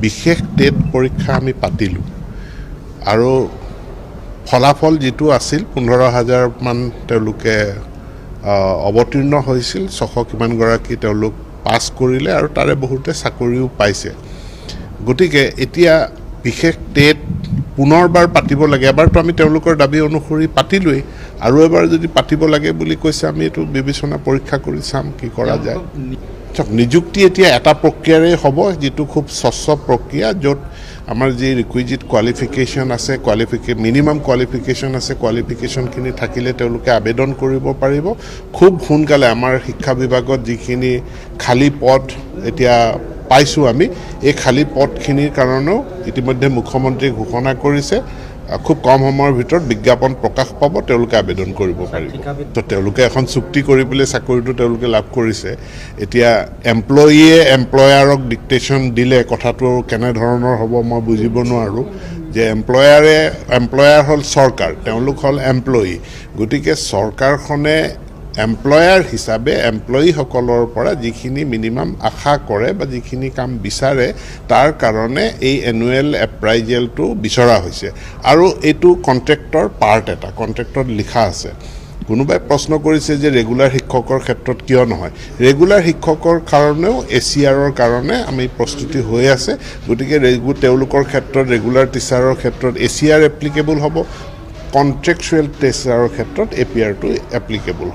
বিশেষ টেট পৰীক্ষা আমি পাতিলোঁ আৰু ফলাফল যেটো আছিল 15,000 মান তেওঁলোকে অৱতীৰ্ণ হৈছিল 600 কিমান গৰাকী তেওঁলোক পাছ কৰিলে আৰু তাৰে বহুতে চাকৰিও পাইছে গতিকে এতিয়া বিশেষ টেট পুনৰবাৰ পাতিব লাগে এবাৰতো আমি তেওঁলোকৰ দাবী অনুসৰি পাতিলোই আৰু এবাৰ যদি পাতিব লাগে বুলি কৈছে আমি এটো বিবেচনা পৰীক্ষা কৰি চাম কি কৰা যায় নিযুক্তি এতিয়া এটা প্ৰক্ৰিয়াৰে হ'ব যেটো খুব স্বচ্ছ প্ৰক্ৰিয়া যত আমাৰ যে ৰিকুইজিট কোৱালিফিকেশন আছে মিনিমাম কোৱালিফিকেশন আছে কোৱালিফিকেশনখিনি থাকিলে তেওঁলোকে আবেদন কৰিব পাৰিব খুব সোনকালে আমাৰ শিক্ষা বিভাগত যিখিনি খালী পদ এতিয়া পাইছো আমি এই খালী পদখিনিৰ কাৰণেও ইতিমধ্যে মুখ্যমন্ত্ৰী ঘোষণা কৰিছে খুব কম সময়ৰ ভিতৰত বিজ্ঞাপন প্ৰকাশ পাব তেওঁলোকে আবেদন কৰিব পাৰিব তো তেওঁলোকে এখন চুক্তি কৰি পেলে চাকৰিটো তেওঁলোকে লাভ কৰিছে এতিয়া এমপ্লয়িয়ে এমপ্লয়াৰক ডিক্টেশন দিলে কথাটো কেনে ধৰণৰ হ'ব মই বুজিব নোৱাৰো যে এমপ্লয়াৰ হল চৰকাৰ তেওঁলোক হল এমপ্লয়ি গতিকে চৰকাৰখনে এমপ্লয়াৰ হিচাপে এমপ্লয়ি সকলৰ পৰা যিখিনি মিনিমাম আশা কৰে বা যিখিনি কাম বিচাৰে তাৰ কাৰণে এই এনুৱেল এপ্ৰাইজেলটো বিচৰা হৈছে আৰু এইটো কন্ট্ৰাক্টৰ পাৰ্ট এটা কন্ট্ৰাক্টত লিখা আছে কোনোবাই প্ৰশ্ন কৰিছে যে ৰেগুলাৰ শিক্ষকৰ ক্ষেত্ৰত কিয় নহয় ৰেগুলাৰ শিক্ষকৰ কাৰণেও এচিআৰৰ কাৰণে আমি প্ৰস্তুতি হৈ আছে গতিকে তেওঁলোকৰ ক্ষেত্ৰত ৰেগুলাৰ টিচাৰৰ ক্ষেত্ৰত এচিআৰ এপ্লিকেবল হ'ব কন্ট্ৰাক্চুৱেল টিচাৰৰ ক্ষেত্ৰত এপিআৰটো এপ্লিকেবল